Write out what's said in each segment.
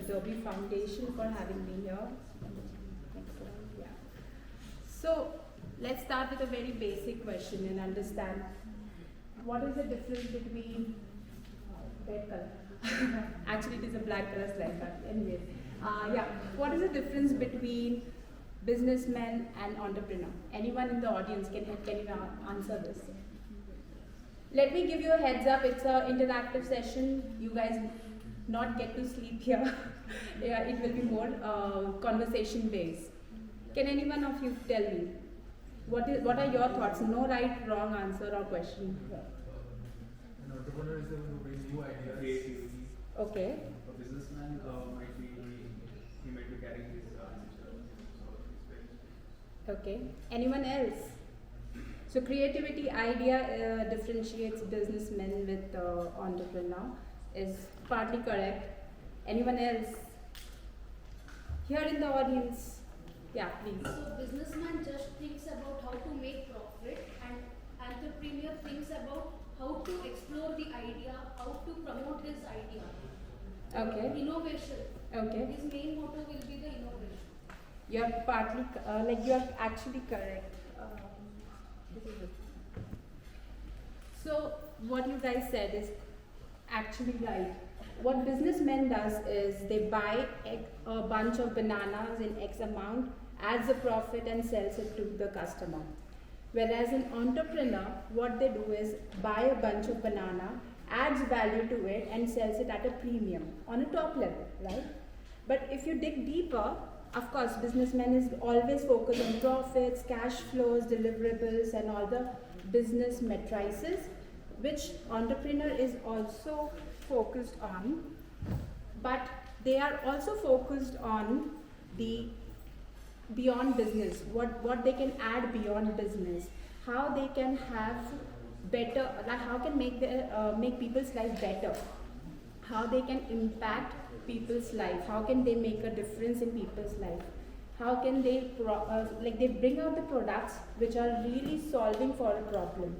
Adobe Foundation for having me here. Next slide, yeah. So let's start with a very basic question and understand what is the difference between red color. Actually, it is a black color slide, but anyways. Yeah, what is the difference between businessman and entrepreneur? Anyone in the audience can you answer this? Let me give you a heads up. It's an interactive session. You guys not get to sleep here. Yeah, it will be more conversation based. Can anyone of you tell me what are your thoughts? No right, wrong answer or question. An entrepreneur is the one who brings new ideas, creativity. Okay. A businessman might be carrying his Okay. Anyone else? So creativity idea differentiates businessmen with entrepreneur is partly correct. Anyone else? Here in the audience. Yeah, please. So businessman just thinks about how to make profit, and entrepreneur thinks about how to explore the idea, how to promote his idea. Okay. Innovation. Okay. His main motto will be the innovation. You are partly you are actually correct. This is it. So what you guys said is actually right. What businessmen does is they buy a bunch of bananas in X amount, adds a profit and sells it to the customer. Whereas an entrepreneur, what they do is buy a bunch of banana, adds value to it and sells it at a premium on a top level, right? But if you dig deeper, of course, businessmen is always focused on profits, cash flows, deliverables, and all the business matrices, which entrepreneur is also focused on. But they are also focused on the beyond business, what they can add beyond business, how they can have better, like how can make people's life better, how they can impact people's life, how can they make a difference in people's life, how can they they bring out the products which are really solving for a problem.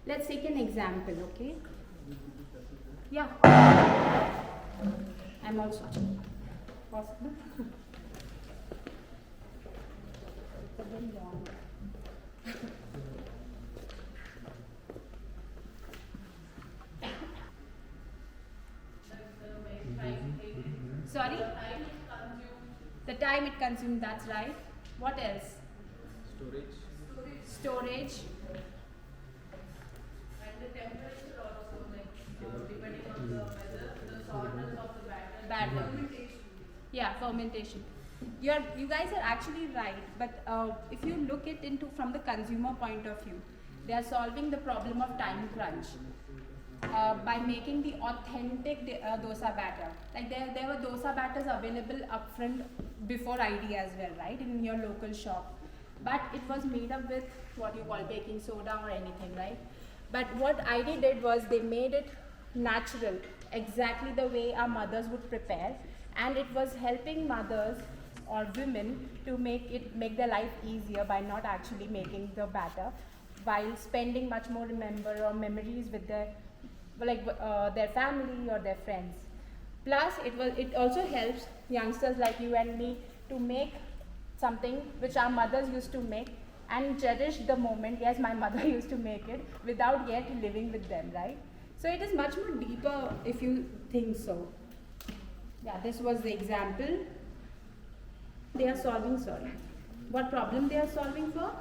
Let's take an example, okay? Yeah. I'm also possible. Sorry? The time it consumed, that's right. What else? Storage. And the temperature also, depending on the weather, the sourness of the batter. Fermentation. Yeah, fermentation. You guys are actually right, but if you look it into from the consumer point of view, they are solving the problem of time crunch by making the authentic dosa batter. Like there were dosa batters available upfront before ID as well, right, in your local shop. But it was made up with what you call baking soda or anything, right? But what ID did was they made it natural, exactly the way our mothers would prepare, and it was helping mothers or women to make their life easier by not actually making the batter, while spending much more memories with their family or their friends. Plus, it also helps youngsters like you and me to make something which our mothers used to make and cherish the moment. Yes, my mother used to make it without yet living with them, right? So it is much more deeper if you think so. Yeah, this was the example. They are solving, what problem they are solving for?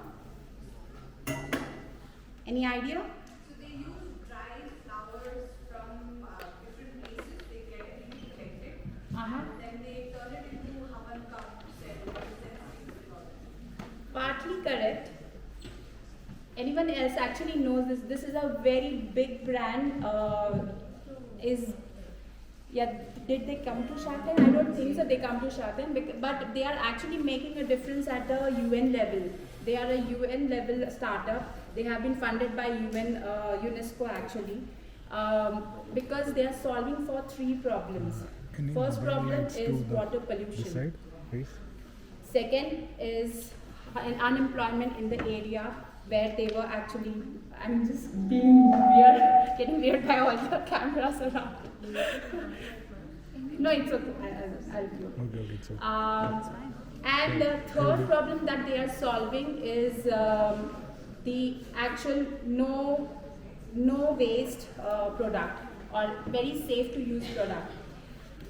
Any idea? So they use dried flowers from different places. They get it really collected, and then they turn it into havan cup to sell. What is that? Partly correct. Anyone else actually knows this? This is a very big brand. Did they come to Shark Tank? I don't think so. They come to Shark Tank, but they are actually making a difference at a UN level. They are a UN level startup. They have been funded by UNESCO actually, because they are solving for 3 problems. First problem is water pollution. Second is unemployment in the area where they were actually, I'm just being weird, getting weird by all the cameras around. No, it's okay. I'll do it. Okay, it's okay. And the third problem that they are solving is the actual no waste product or very safe to use product.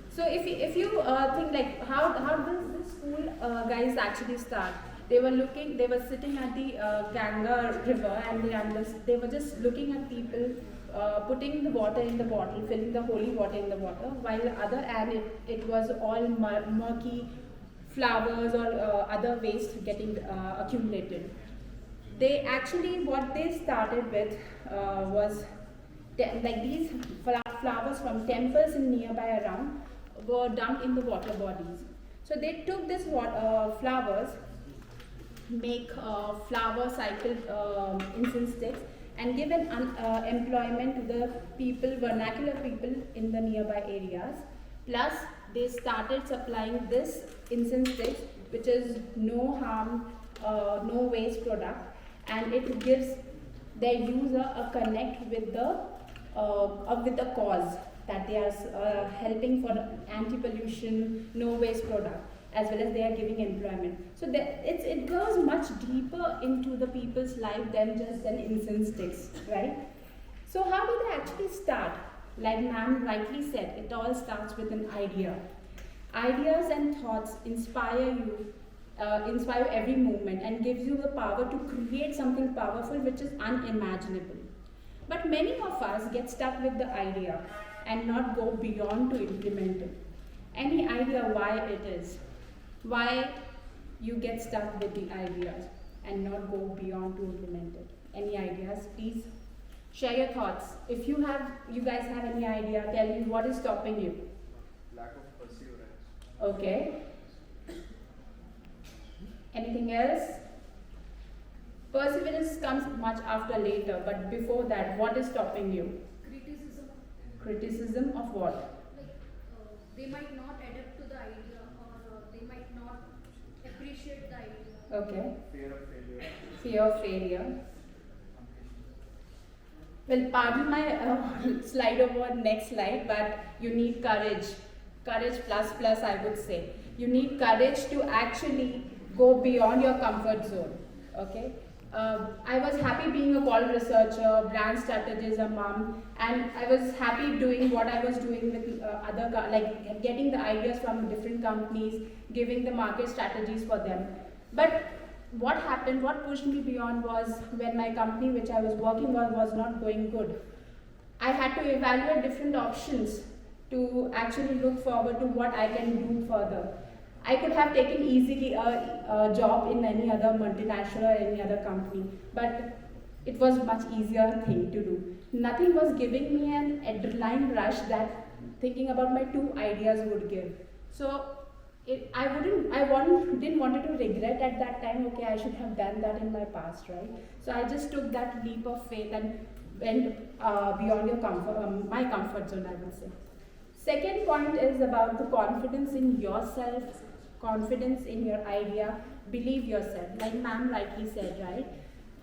So if you think like how does this school guys actually start? They were sitting at the Ganga river, and they were just looking at people putting the water in the bottle, filling the holy water in the water, while the other end it was all murky flowers or other waste getting accumulated. They actually, what they started with was like these flowers from temples in nearby around were dumped in the water bodies. So they took this flowers, make flower cycle incense sticks, and give an employment to the people, vernacular people in the nearby areas. Plus, they started supplying this incense sticks, which is no harm, no waste product, and it gives their user a connect with the cause that they are helping for anti-pollution, no waste product, as well as they are giving employment. So it goes much deeper into the people's life than just an incense sticks, right? So how do they actually start? Like ma'am rightly said, it all starts with an idea. Ideas and thoughts inspire you, inspire every movement and gives you the power to create something powerful which is unimaginable. But many of us get stuck with the idea and not go beyond to implement it. Any idea why it is? Why you get stuck with the ideas and not go beyond to implement it? Any ideas? Please share your thoughts. If you guys have any idea, tell me what is stopping you. Lack of perseverance. Okay. Anything else? Perseverance comes much after later, but before that, what is stopping you? Criticism. Criticism of what? Like they might not adapt to the idea, or they might not appreciate the idea. Okay. Fear of failure. Fear of failure. Well, pardon my slide over next slide, but you need courage. Courage plus, I would say. You need courage to actually go beyond your comfort zone. Okay. I was happy being a quality researcher, brand strategist, a mom, and I was happy doing what I was doing with like getting the ideas from different companies, giving the market strategies for them. But what happened, what pushed me beyond was when my company which I was working on was not going good. I had to evaluate different options to actually look forward to what I can do further. I could have taken easily a job in any other multinational or any other company, but it was much easier thing to do. Nothing was giving me an adrenaline rush that thinking about my two ideas would give. So I didn't want to regret at that time. Okay, I should have done that in my past, right? So I just took that leap of faith and went beyond my comfort zone, I would say. Second point is about the confidence in yourself, confidence in your idea, believe yourself, like ma'am rightly said, right?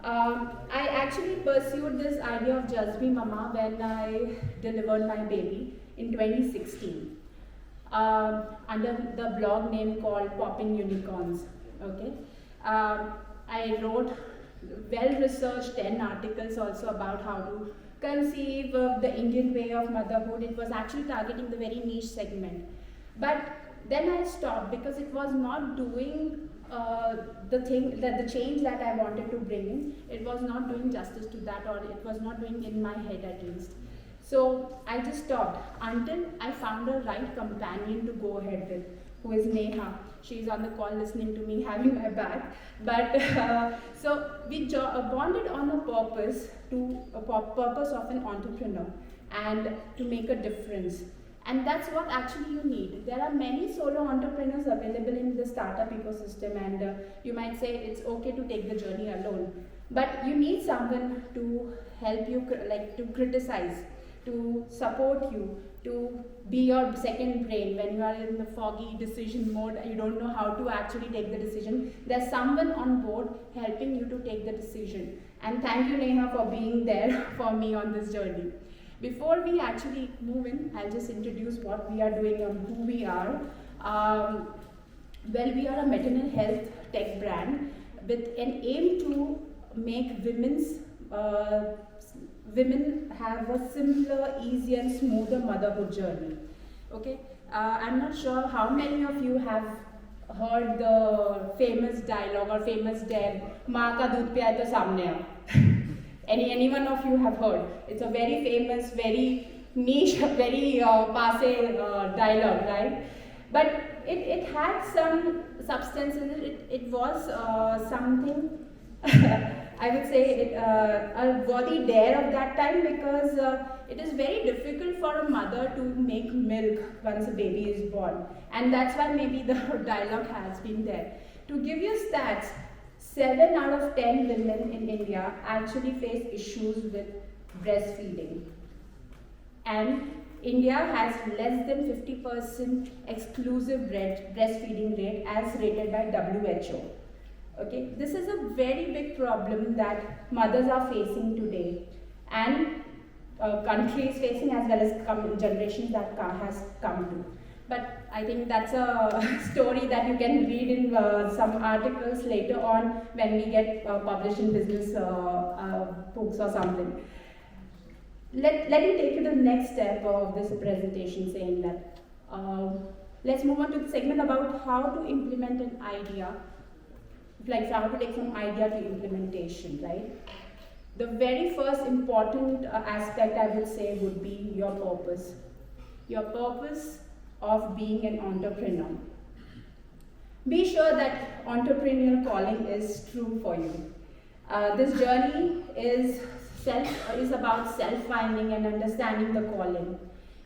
I actually pursued this idea of Just Be Mama when I delivered my baby in 2016 under the blog name called Popping Unicorns. Okay, I wrote well-researched 10 articles also about how to conceive the Indian way of motherhood. It was actually targeting the very niche segment. But then I stopped because it was not doing the change that I wanted to bring in. It was not doing justice to that, or it was not doing in my head at least. So I just stopped until I found a right companion to go ahead with, who is Neha. She's on the call listening to me, having my back. But so we bonded on a purpose of an entrepreneur and to make a difference. And that's what actually you need. There are many solo entrepreneurs available in the startup ecosystem, and you might say it's okay to take the journey alone. But you need someone to help you, like to criticize, to support you, to be your second brain when you are in the foggy decision mode. You don't know how to actually take the decision. There's someone on board helping you to take the decision. And thank you, Neha, for being there for me on this journey. Before we actually move in, I'll just introduce what we are doing and who we are. Well, we are a maternal health tech brand with an aim to make women have a simpler, easier and smoother motherhood journey. Okay, I'm not sure how many of you have heard the famous dialogue or famous dare, "Maa ka doodh piya to samne aa." Any one of you have heard? It's a very famous, very niche, very passe dialogue, right? But it had some substance in it. It was something, I would say, a worthy dare of that time, because it is very difficult for a mother to make milk once a baby is born. And that's why maybe the dialogue has been there. To give you stats, 7 out of 10 women in India actually face issues with breastfeeding. And India has less than 50% exclusive breastfeeding rate as rated by WHO. Okay, this is a very big problem that mothers are facing today, and countries facing, as well as generations that has come to. But I think that's a story that you can read in some articles later on when we get published in business books or something. Let me take you to the next step of this presentation, saying that let's move on to the segment about how to implement an idea, like how to take from idea to implementation, right? The very first important aspect I would say would be your purpose. Your purpose of being an entrepreneur. Be sure that entrepreneurial calling is true for you. This journey is about self-finding and understanding the calling.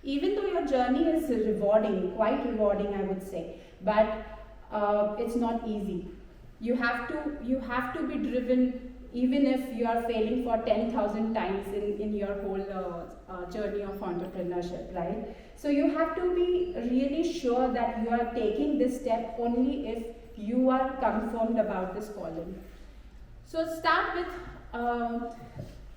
Even though your journey is rewarding, quite rewarding I would say, but it's not easy. You have to be driven, even if you are failing for 10,000 times in your whole journey of entrepreneurship, right? So you have to be really sure that you are taking this step only if you are confirmed about this calling. So start with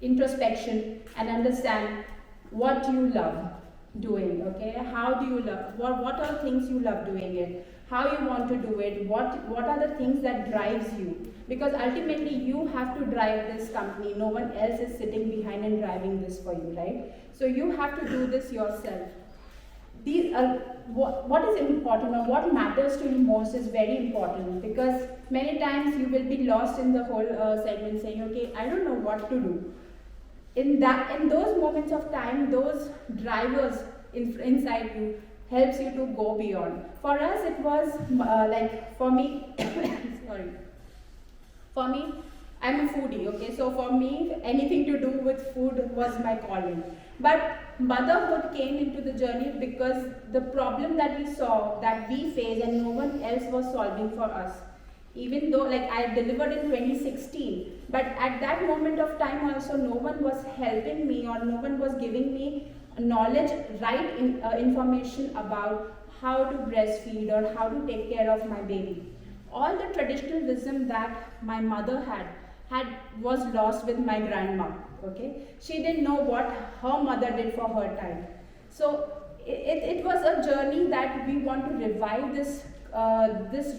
introspection and understand what you love doing, okay? How do you love, what are things you love doing it, how you want to do it, what are the things that drives you, because ultimately you have to drive this company. No one else is sitting behind and driving this for you, right? So you have to do this yourself. These what is important or what matters to you most is very important, because many times you will be lost in the whole segment saying, okay, I don't know what to do. In those moments of time, those drivers inside you helps you to go beyond. For us, it was for me, sorry. For me, I'm a foodie, okay? So for me, anything to do with food was my calling. But motherhood came into the journey because the problem that we saw, that we faced, and no one else was solving for us. Even though, like, I delivered in 2016, but at that moment of time also, no one was helping me or no one was giving me knowledge, information about how to breastfeed or how to take care of my baby. All the traditional wisdom that my mother was lost with my grandma. Okay, she didn't know what her mother did for her time. So it was a journey that we want to revive this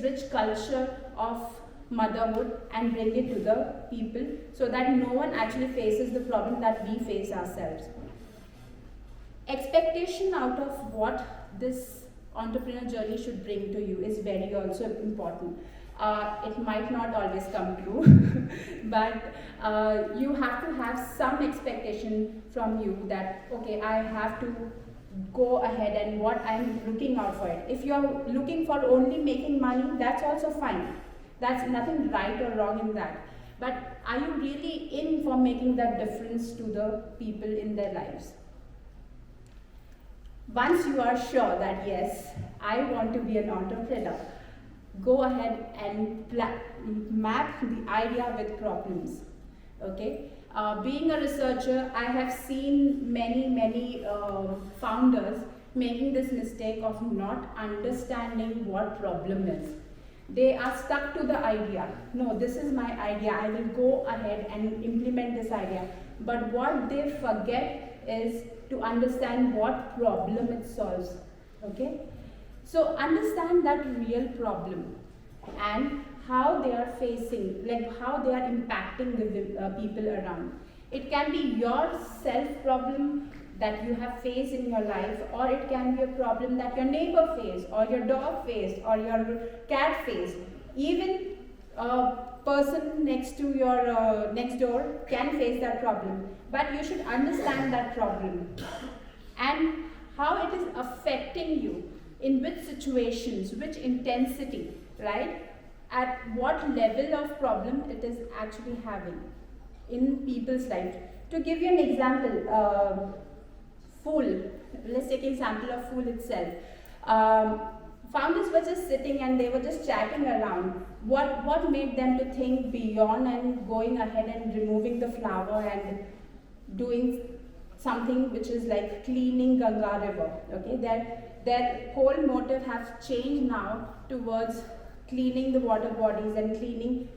rich culture of motherhood and bring it to the people, so that no one actually faces the problem that we face ourselves. Expectation out of what this entrepreneurial journey should bring to you is very also important. It might not always come true, but you have to have some expectation from you that, okay, I have to go ahead and what I'm looking out for it. If you're looking for only making money, that's also fine. That's nothing right or wrong in that. But are you really in for making that difference to the people in their lives? Once you are sure that yes, I want to be an entrepreneur, go ahead and map the idea with problems. Okay, being a researcher, I have seen many founders making this mistake of not understanding what problem is. They are stuck to the idea. No, this is my idea. I will go ahead and implement this idea. But what they forget is to understand what problem it solves. Okay? So understand that real problem and how they are facing, like how they are impacting the people around. It can be your self problem that you have faced in your life, or it can be a problem that your neighbor faced, or your dog faced, or your cat faced. Even a person next to your next door can face that problem, but you should understand that problem and how it is affecting you, in which situations, which intensity, right? At what level of problem it is actually having in people's life. To give you an example, fool, let's take an example of fool itself. Founders were just sitting and they were just chatting around. What made them to think beyond and going ahead and removing the flower and doing something which is like cleaning Ganga river? Okay, their whole motive has changed now towards cleaning the water bodies and cleaning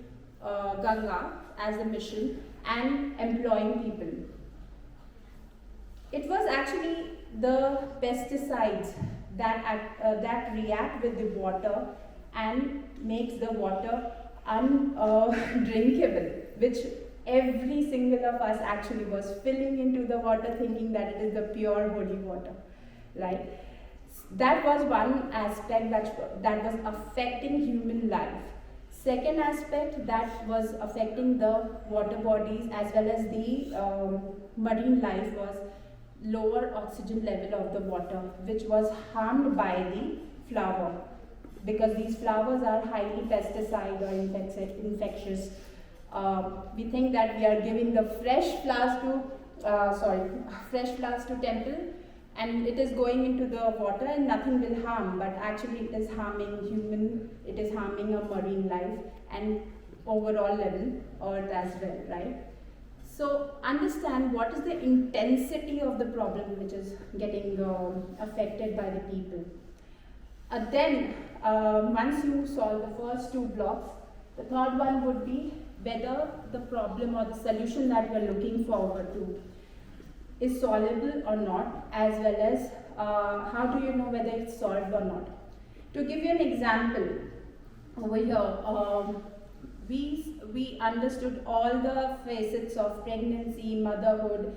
Ganga as a mission and employing people. It was actually the pesticides that react with the water and makes the water undrinkable, which every single of us actually was filling into the water thinking that it is the pure holy water, right? That was one aspect that was affecting human life. Second aspect that was affecting the water bodies as well as the marine life was lower oxygen level of the water, which was harmed by the flower, because these flowers are highly pesticide or infectious. We think that we are giving the fresh flowers to temple, and it is going into the water and nothing will harm, but actually it is harming human, it is harming a marine life and overall level earth as well, right? So understand what is the intensity of the problem which is getting affected by the people. Then once you solve the first two blocks, the third one would be whether the problem or the solution that you are looking forward to is solvable or not, as well as how do you know whether it's solved or not. To give you an example, over here, we understood all the facets of pregnancy, motherhood,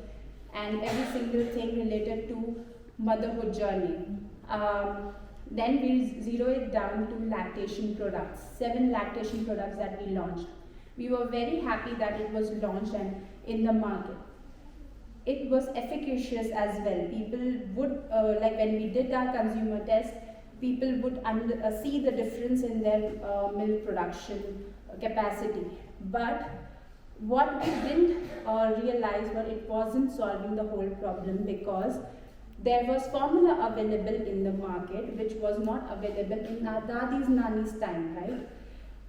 and every single thing related to motherhood journey. Then we zero it down to lactation products, 7 lactation products that we launched. We were very happy that it was launched and in the market. It was efficacious as well. People would, like when we did our consumer test, people would see the difference in their milk production capacity. But what we didn't realize was it wasn't solving the whole problem, because there was formula available in the market which was not available in our Dadi's Nani's time, right?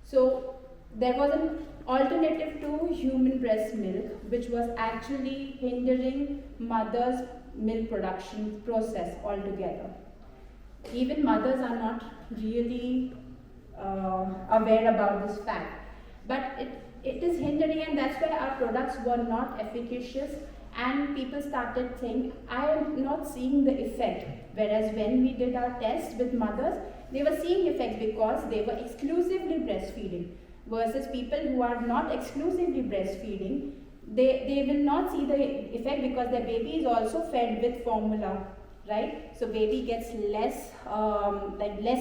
So there was an alternative to human breast milk which was actually hindering mother's milk production process altogether. Even mothers are not really aware about this fact, but it is hindering, and that's why our products were not efficacious, and people started saying, I am not seeing the effect. Whereas when we did our test with mothers, they were seeing effects because they were exclusively breastfeeding, versus people who are not exclusively breastfeeding, they will not see the effect because their baby is also fed with formula, right? So baby gets less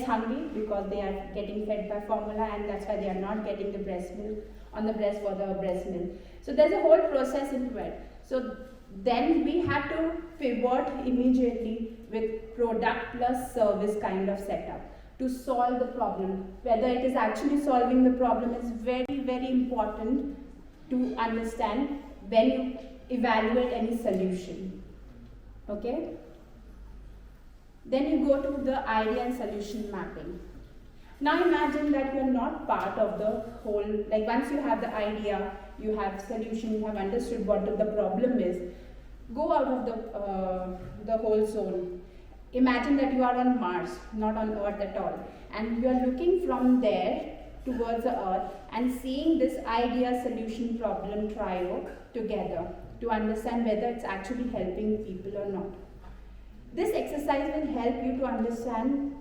hungry because they are getting fed by formula, and that's why they are not getting the breast milk on the breast for the breast milk. So there's a whole process into it. So then we have to pivot immediately with product plus service kind of setup to solve the problem. Whether it is actually solving the problem is very, very important to understand when you evaluate any solution. Okay? Then you go to the idea and solution mapping. Now imagine that you are not part of the whole, like once you have the idea, you have solution, you have understood what the problem is, go out of the whole zone. Imagine that you are on Mars, not on Earth at all, and you are looking from there towards the Earth and seeing this idea, solution, problem trio together. to understand whether it's actually helping people or not. This exercise will help you to understand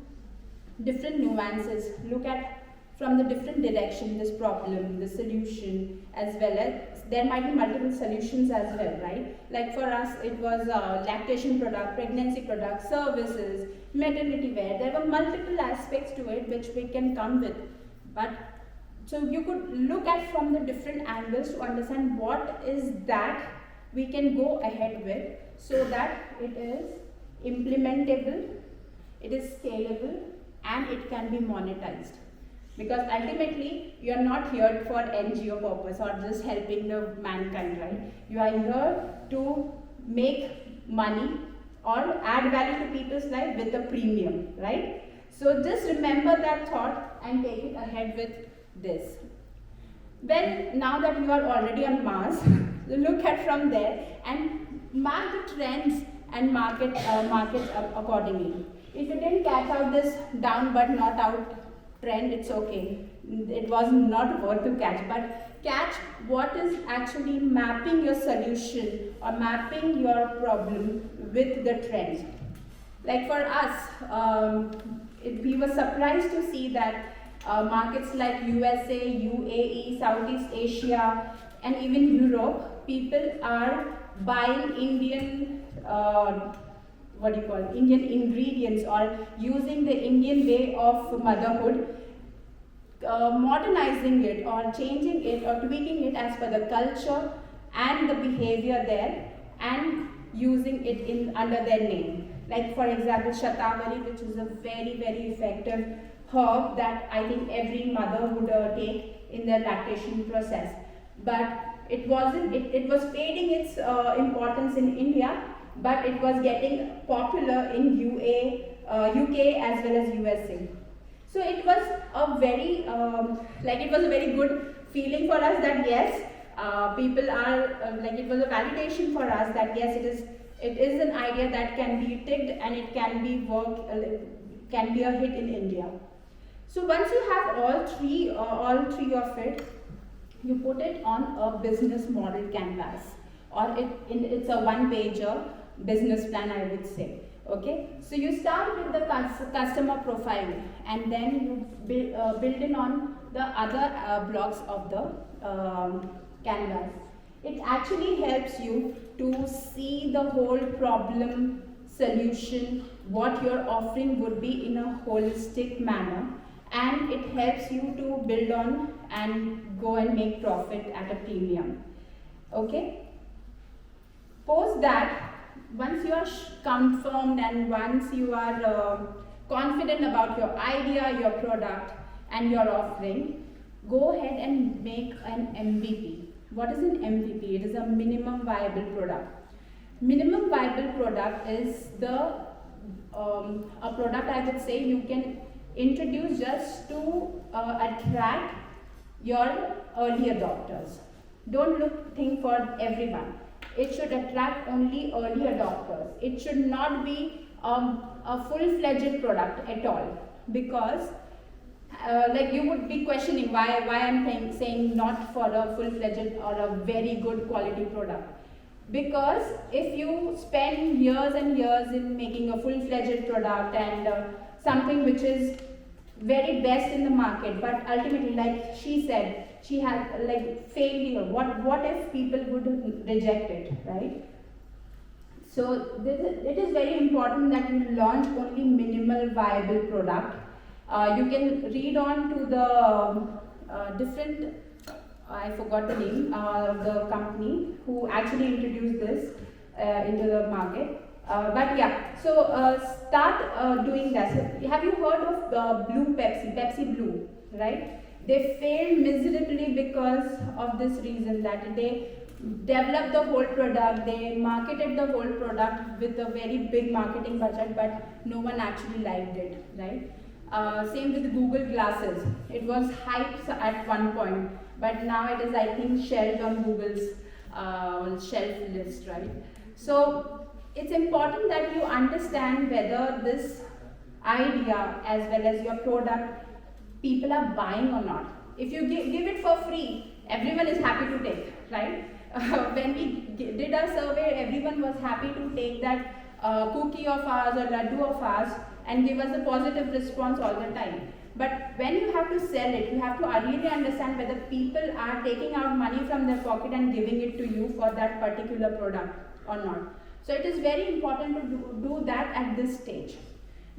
different nuances, look at from the different direction this problem, the solution, as well as there might be multiple solutions as well, right? Like for us, it was lactation product, pregnancy product, services, maternity wear. There were multiple aspects to it which we can come with. But so you could look at from the different angles to understand what is that we can go ahead with so that it is implementable, it is scalable, and it can be monetized. Because ultimately, you are not here for NGO purpose or just helping the mankind, right? You are here to make money or add value to people's life with a premium, right? So just remember that thought and take it ahead with this. Well, now that you are already on Mars, look at from there and mark the trends and market accordingly. If you didn't catch out this down but not out trend, it's okay. It was not worth to catch, but catch what is actually mapping your solution or mapping your problem with the trends. Like for us, we were surprised to see that markets like USA, UAE, Southeast Asia, and even Europe, people are buying Indian Indian ingredients or using the Indian way of motherhood, modernizing it or changing it or tweaking it as per the culture and the behavior there and using it in under their name. Like for example, shatavari, which is a very, very effective herb that I think every mother would take in their lactation process. But it wasn't, it was fading its importance in India, but it was getting popular in UK as well as USA. So it was a very, it was a very good feeling for us that yes, people are, it was a validation for us that yes, it is an idea that can be ticked and it can be can be a hit in India. So once you have all three of it, you put it on a business model canvas, or it's a one-pager business plan, I would say. Okay, so you start with the customer profile, and then you build in on the other blocks of the canvas. It actually helps you to see the whole problem, solution, what your offering would be in a holistic manner, and it helps you to build on and go and make profit at a premium. Okay, post that, once you are confirmed and once you are confident about your idea, your product and your offering, go ahead and make an MVP. What is an MVP? It is a minimum viable product. Minimum viable product is a product, I would say, you can introduce just to attract your early adopters. Don't think for everyone. It should attract only early adopters. It should not be a full-fledged product at all, because you would be questioning why I'm saying not for a full-fledged or a very good quality product. Because if you spend years and years in making a full-fledged product and something which is very best in the market, but ultimately, like she said, she had failure. What if people would reject it, right? So it is very important that you launch only minimal viable product. You can read on to the different, I forgot the name of the company who actually introduced this into the market. But yeah, so start doing that. So have you heard of Blue Pepsi Blue, right? They failed miserably because of this reason, that they developed the whole product, they marketed the whole product with a very big marketing budget, but no one actually liked it, right? Same with Google Glasses. It was hyped at one point, but now it is, I think, shelved on Google's shelf list, right? So it's important that you understand whether this idea as well as your product people are buying or not. If you give it for free, everyone is happy to take, right? when we did our survey, everyone was happy to take that cookie of ours or laddu of ours and give us a positive response all the time. But when you have to sell it, you have to really understand whether people are taking out money from their pocket and giving it to you for that particular product or not. So it is very important to do that at this stage.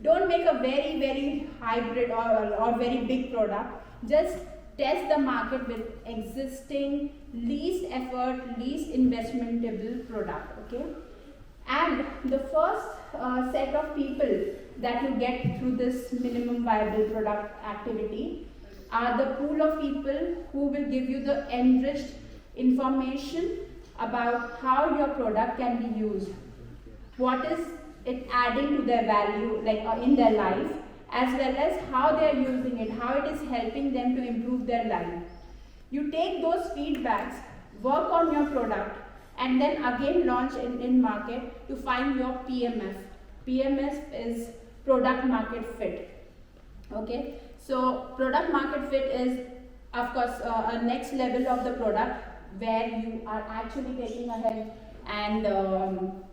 Don't make a very hybrid or very big product. Just test the market with existing, least effort, least investmentable product. Okay. And the first set of people that you get through this minimum viable product activity are the pool of people who will give you the enriched information about how your product can be used. What is it adding to their value, like in their life, as well as how they are using it, how it is helping them to improve their life. You take those feedbacks, work on your product, and then again launch in market to find your PMF. PMF is product market fit. Okay, so product market fit is of course a next level of the product where you are actually taking ahead and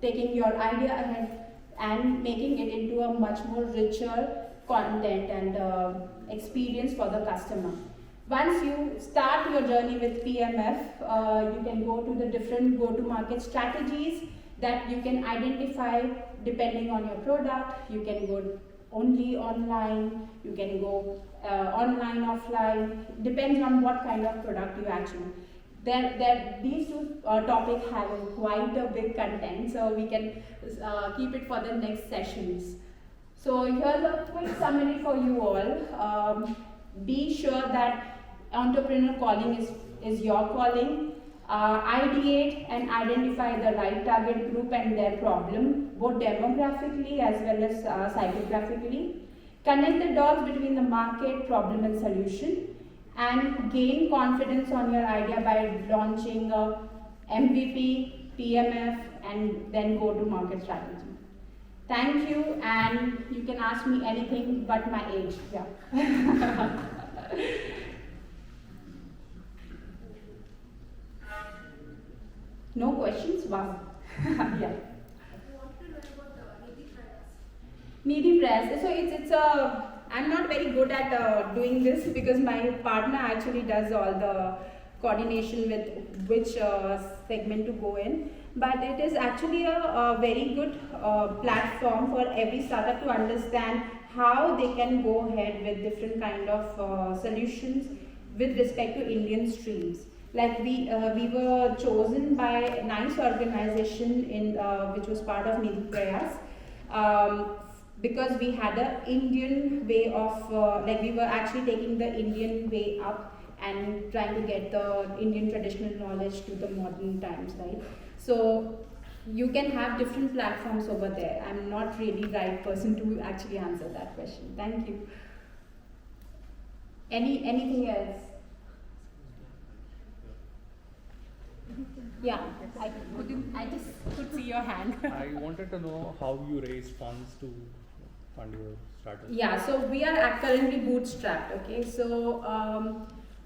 taking your idea ahead and making it into a much more richer content and experience for the customer. Once you start your journey with PMF, you can go to the different go-to-market strategies that you can identify depending on your product. You can go only online, you can go online, offline, depends on what kind of product you actually. These two topics have quite a big content, so we can keep it for the next sessions. So here's a quick summary for you all. Be sure that entrepreneur calling is your calling. Ideate and identify the right target group and their problem, both demographically as well as psychographically. Connect the dots between the market, problem and solution, and gain confidence on your idea by launching a MVP, PMF, and then go to market strategy. Thank you, and you can ask me anything but my age. Yeah. No questions? Wow. Yeah. I want to know about Nidhi Press. Nidhi Press. So it's a. I'm not very good at doing this because my partner actually does all the coordination with which segment to go in. But it is actually a very good platform for every startup to understand how they can go ahead with different kind of solutions with respect to Indian streams. Like we were chosen by a nice organization in which was part of Nidhi Prayas. Because we had an Indian way of, like we were actually taking the Indian way up and trying to get the Indian traditional knowledge to the modern times, right? So you can have different platforms over there. I'm not really right person to actually answer that question. Thank you. Anything else? Yeah, I just could see your hand. I wanted to know how you raise funds to fund your startup. Yeah, so we are currently bootstrapped. Okay, so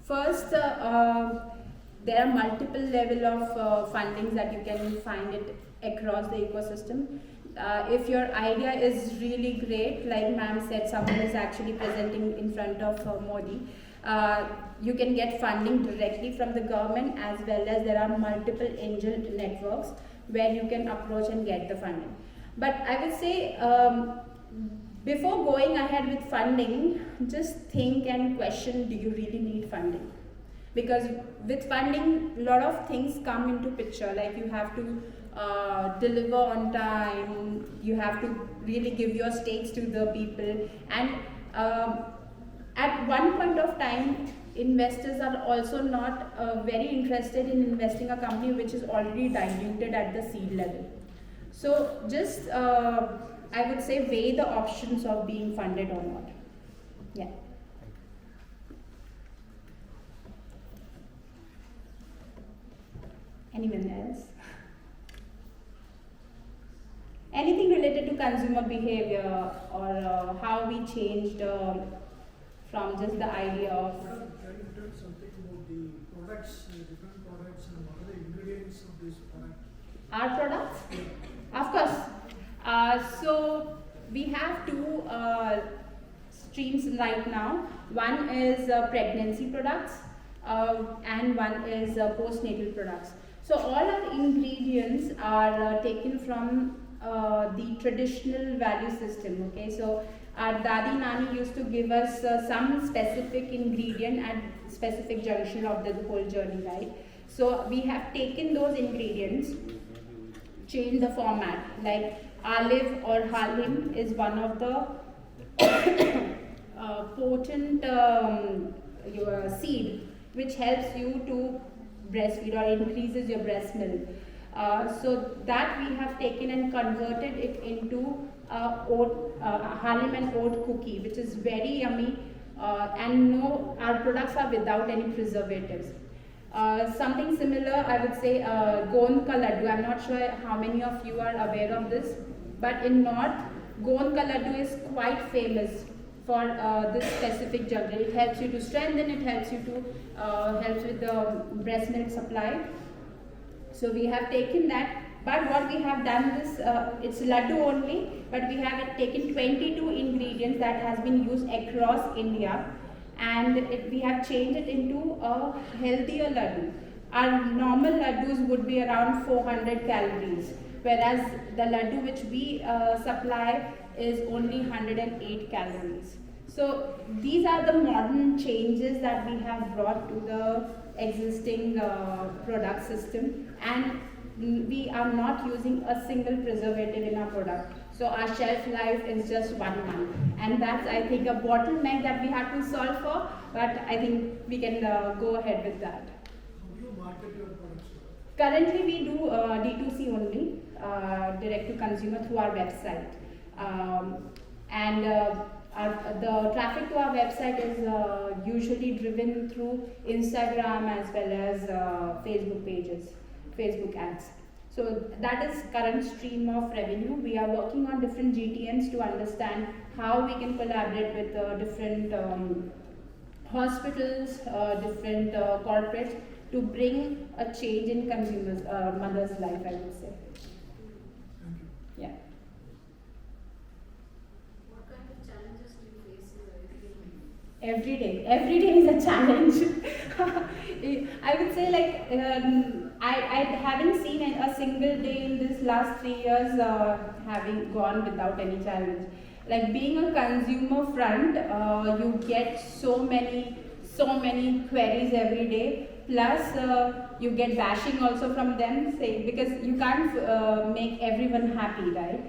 first there are multiple level of fundings that you can find it across the ecosystem. If your idea is really great, like ma'am said, someone is actually presenting in front of Modi. You can get funding directly from the government, as well as there are multiple angel networks where you can approach and get the funding. But I would say before going ahead with funding, just think and question, do you really need funding? Because with funding, a lot of things come into picture, like you have to deliver on time, you have to really give your stakes to the people, and at one point of time, investors are also not very interested in investing a company which is already diluted at the seed level. So just I would say weigh the options of being funded or not. Yeah. Anyone else? Anything related to consumer behavior or how we changed from just the idea of Madam, can you tell something about the products, different products, and what are the ingredients of this product? our products. Of course. So we have two streams right now. One is pregnancy products and one is postnatal products. So all our ingredients are taken from the traditional value system. Okay, so our dadi nani used to give us some specific ingredient at specific junction of the whole journey, right? So we have taken those ingredients, changed the format. Like olive or halim is one of the potent your seed which helps you to breastfeed or increases your breast milk. So that we have taken and converted it into halim and oat cookie, which is very yummy, and no, our products are without any preservatives. Something similar, I would say, Gond ka laddu. I'm not sure how many of you are aware of this, but in North, Gond ka laddu is quite famous for this specific jungle. It helps you to strengthen, it helps you to helps with the breast milk supply. So we have taken that, but what we have done is, it's laddu only, but we have taken 22 ingredients that has been used across India, and we have changed it into a healthier laddu. Our normal laddus would be around 400 calories, whereas the laddu which we supply is only 108 calories. So these are the modern changes that we have brought to the existing product system, and we are not using a single preservative in our product. So our shelf life is just 1 month, and that's, I think, a bottleneck that we have to solve for, but I think we can go ahead with that. How do you market your products? Currently we do D2C only, direct to consumer through our website, and the traffic to our website is usually driven through Instagram as well as Facebook pages, Facebook ads. So that is current stream of revenue. We are working on different GTNs to understand how we can collaborate with different hospitals, different corporates to bring a change in consumers, mother's life, I would say. Thank you. Yeah. What kind of challenges do you face in the Every day is a challenge. I would say, like, I haven't seen a single day in this last 3 years having gone without any challenge. Like, being a consumer front, you get so many queries every day. Plus, you get bashing also from them, say, because you can't make everyone happy, right?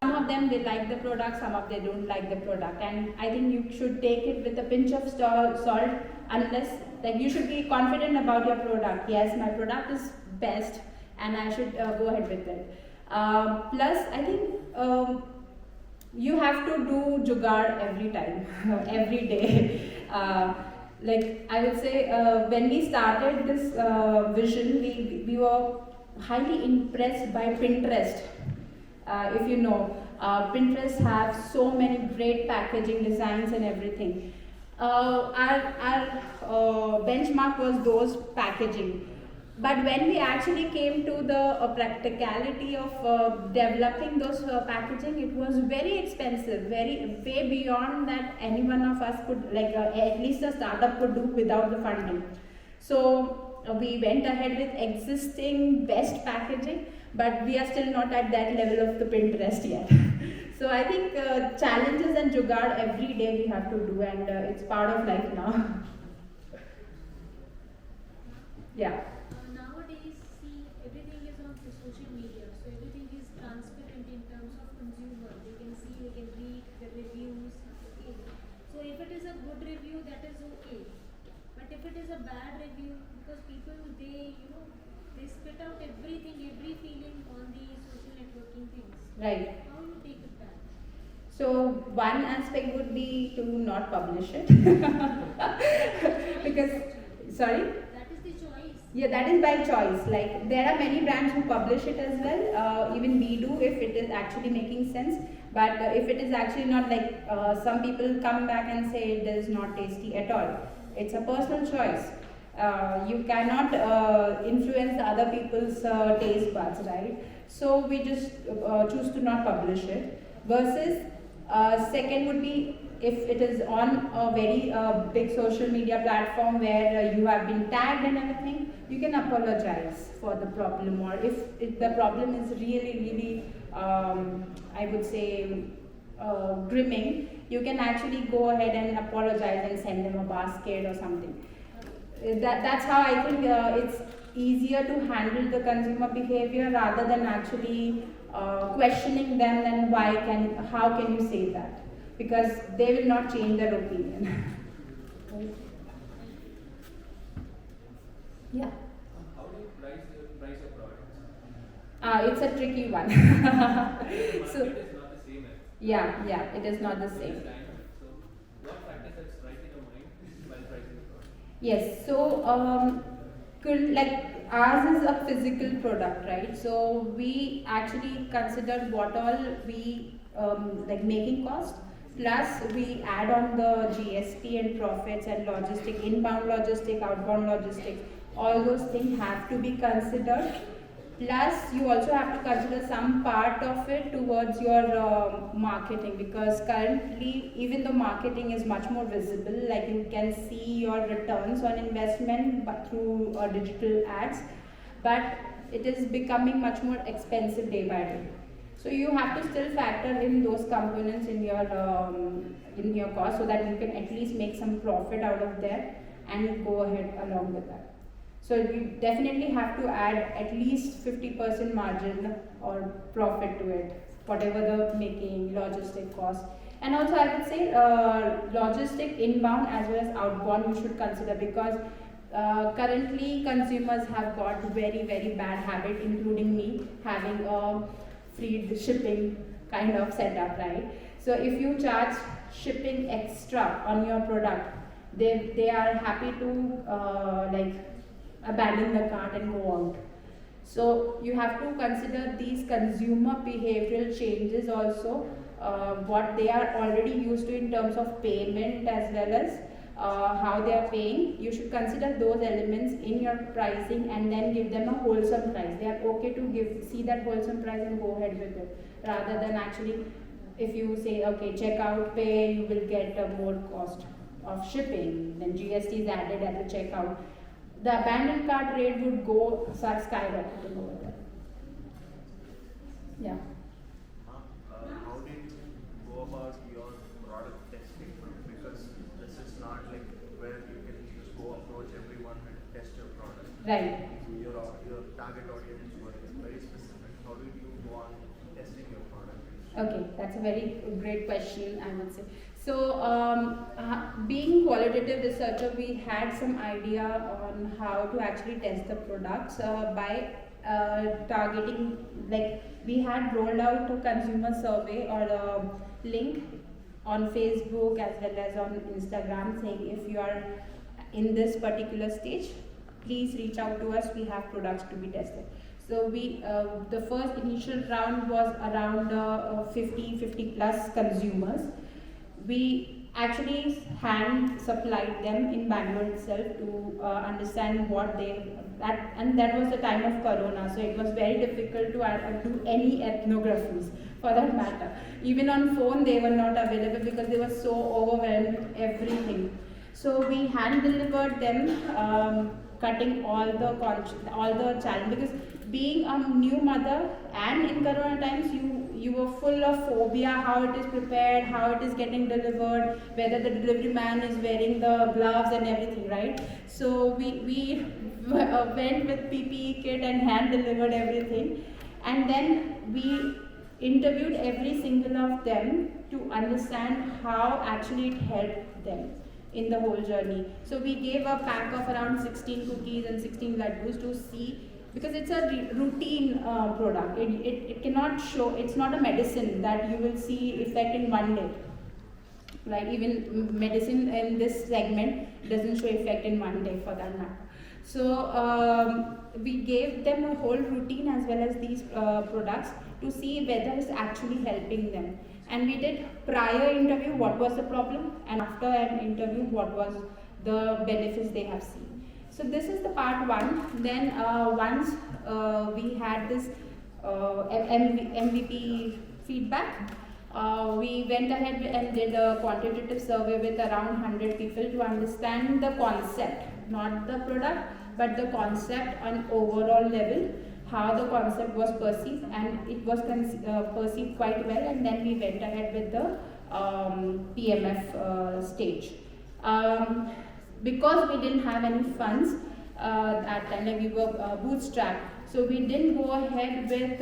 Some of them, they like the product, some of them don't like the product, and I think you should take it with a pinch of salt, unless, like, you should be confident about your product. Yes, my product is best and I should go ahead with it. Plus, I think you have to do jugaad every time, every day. Like, I would say, when we started this vision, we were highly impressed by Pinterest. If you know, Pinterest have so many great packaging designs and everything. Our benchmark was those packaging. But when we actually came to the practicality of developing those packaging, it was very expensive, way beyond that any one of us could, like, at least a startup could do without the funding. So we went ahead with existing best packaging, but we are still not at that level of the Pinterest yet. So I think challenges and jugaad every day we have to do, and it's part of life now. Yeah. Nowadays, see, everything is on the social media, so everything is transparent in terms of consumer. They can see, they can read the reviews. Okay. So if it is a good review, that is okay. But if it is a bad review, because people, they spit out everything, every feeling on the social networking things. Right. How you take it back? So one aspect would be to not publish it. Because, sorry? That is the choice. Yeah, that is by choice. Like there are many brands who publish it as well. Even we do if it is actually making sense. But if it is actually not, like some people come back and say it is not tasty at all. It's a personal choice. You cannot influence the other people's taste buds, right? So we just choose to not publish it. Versus second would be if it is on a very big social media platform where you have been tagged and everything, you can apologize for the problem. Or if the problem is really I would say grimming, you can actually go ahead and apologize and send them a basket or something. That's how I think it's easier to handle the consumer behavior rather than actually questioning them and how can you say that, because they will not change their opinion. Yeah. How do you price your products? It's a tricky one. So Market is not the same as yeah, it is not the same. So what factors that's right in your mind while pricing the product? Yes, so like ours is a physical product, right? So we actually consider what all we like making cost, plus we add on the GST and profits and logistic, inbound logistic, outbound logistics. All those things have to be considered. Plus, you also have to consider some part of it towards your marketing, because currently, even though marketing is much more visible, like you can see your returns on investment but through digital ads, but it is becoming much more expensive day by day. So you have to still factor in those components in your cost so that you can at least make some profit out of there and go ahead along with that. So you definitely have to add at least 50% margin or profit to it, whatever the making, logistic cost. And also I would say logistic inbound as well as outbound you should consider, because currently consumers have got very bad habit, including me, having a free shipping kind of setup, right? So if you charge shipping extra on your product, they are happy to like abandon the cart and go out. So you have to consider these consumer behavioral changes also, what they are already used to in terms of payment as well as how they are paying. You should consider those elements in your pricing and then give them a wholesome price. They are okay to see that wholesome price and go ahead with it, rather than actually if you say okay checkout pay, you will get a more cost of shipping, then GST is added at the checkout. The abandoned cart rate would go skyrocketing over there. Yeah. How did you go about your product testing? Because this is not like where you can just go approach everyone and test your product. Right. Your target audience was very specific. How did you go on testing your product? Okay, that's a very great question, I would say. So, being qualitative researcher, we had some idea on how to actually test the products by targeting, like we had rolled out a consumer survey or a link on Facebook as well as on Instagram saying if you are in this particular stage, please reach out to us, we have products to be tested. So we, the first initial round was around 50 plus consumers. We actually hand supplied them in Bangalore itself to understand what and that was the time of Corona, so it was very difficult to do any ethnographies for that matter. Even on phone they were not available because they were so overwhelmed with everything. So we hand delivered them, cutting all the challenge, because being a new mother and in Corona times you were full of phobia, how it is prepared, how it is getting delivered, whether the delivery man is wearing the gloves and everything, right? So we went with PPE kit and hand delivered everything, and then we interviewed every single of them to understand how actually it helped them in the whole journey. So we gave a pack of around 16 cookies and 16 laddus to see, because it's a routine product. It cannot show, it's not a medicine that you will see effect in one day. Like even medicine in this segment doesn't show effect in one day for that matter. So we gave them a whole routine as well as these products to see whether it's actually helping them. And we did prior interview what was the problem, and after an interview what was the benefits they have seen. So this is the part one. Then once we had this MVP feedback, we went ahead and did a quantitative survey with around 100 people to understand the concept, not the product, but the concept on overall level, how the concept was perceived, and it was perceived quite well. And then we went ahead with the PMF stage. Because we didn't have any funds at time, like we were bootstrapped, so we didn't go ahead with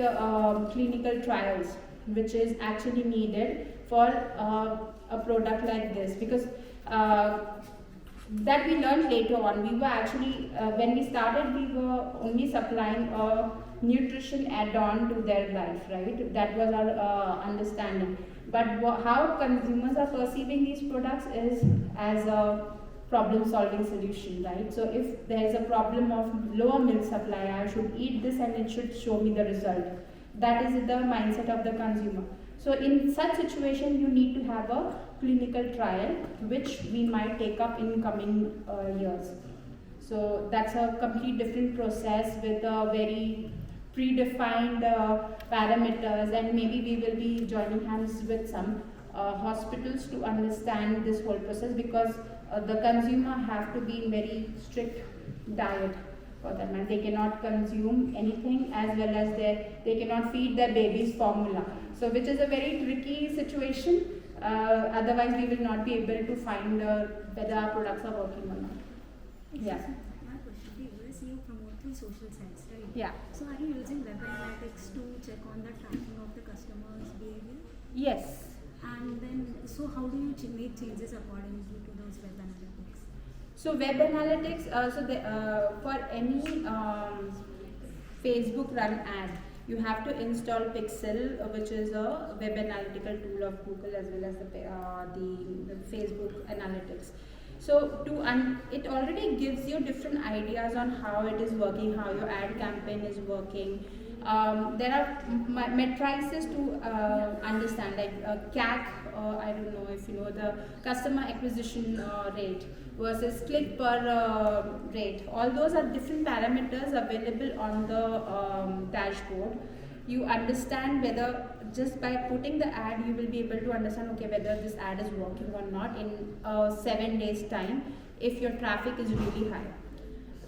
clinical trials, which is actually needed for a product like this, because that we learned later on. We were actually, when we started, we were only supplying a nutrition add-on to their life, right? That was our understanding. But how consumers are perceiving these products is as a problem-solving solution, right? So if there is a problem of lower milk supply, I should eat this and it should show me the result. That is the mindset of the consumer. So in such situation, you need to have a clinical trial, which we might take up in coming years. So that's a complete different process with a very predefined parameters, and maybe we will be joining hands with some hospitals to understand this whole process, because the consumer have to be in very strict diet for them, and they cannot consume anything, as well as they cannot feed their babies formula. So which is a very tricky situation. Otherwise we will not be able to find whether our products are working or not. Yeah. My question to you is, you promote through social sites, right? Yeah. So are you using web analytics to check on the tracking of the customer's behavior? Yes. And then, so how do you make changes accordingly to those web analytics? So web analytics, for any Facebook run ad, you have to install Pixel, which is a web analytical tool of Google, as well as the Facebook analytics. So it already gives you different ideas on how it is working, how your ad campaign is working. There are matrices to understand, like CAC, I don't know if you know, the customer acquisition rate versus click per rate. All those are different parameters available on the dashboard. You understand whether, just by putting the ad, you will be able to understand, okay, whether this ad is working or not in 7 days time, if your traffic is really high.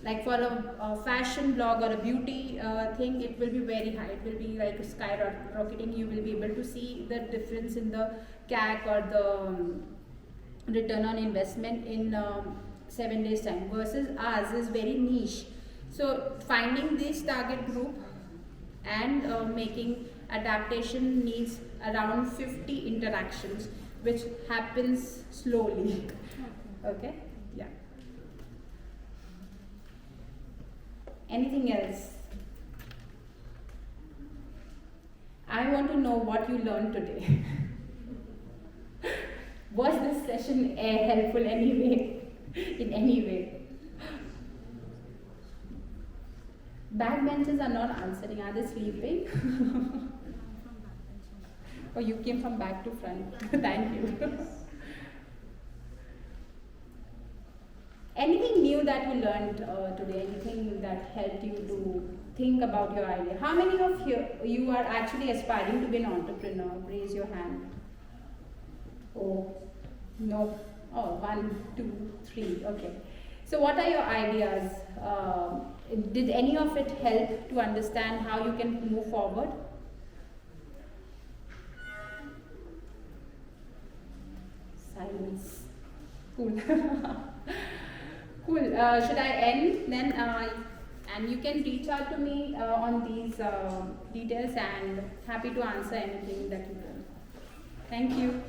Like for a fashion blog or a beauty thing, it will be very high. It will be like skyrocketing. You will be able to see the difference in the CAC or the return on investment in 7 days time, versus ours is very niche. So finding this target group and making adaptation needs around 50 interactions, which happens slowly. Okay? Yeah. Anything else? I want to know what you learned today. Was this session helpful anyway? In any way? Backbenchers are not answering. Are they sleeping? Oh, you came from back to front. Thank you. Anything new that you learned today? Anything that helped you to think about your idea? How many of you are actually aspiring to be an entrepreneur? Raise your hand. Oh, no. Oh, 1, 2, 3. Okay. So what are your ideas? Did any of it help to understand how you can move forward? Silence. Cool. Cool. Should I end then? And you can reach out to me on these details, and happy to answer anything that you can. Thank you.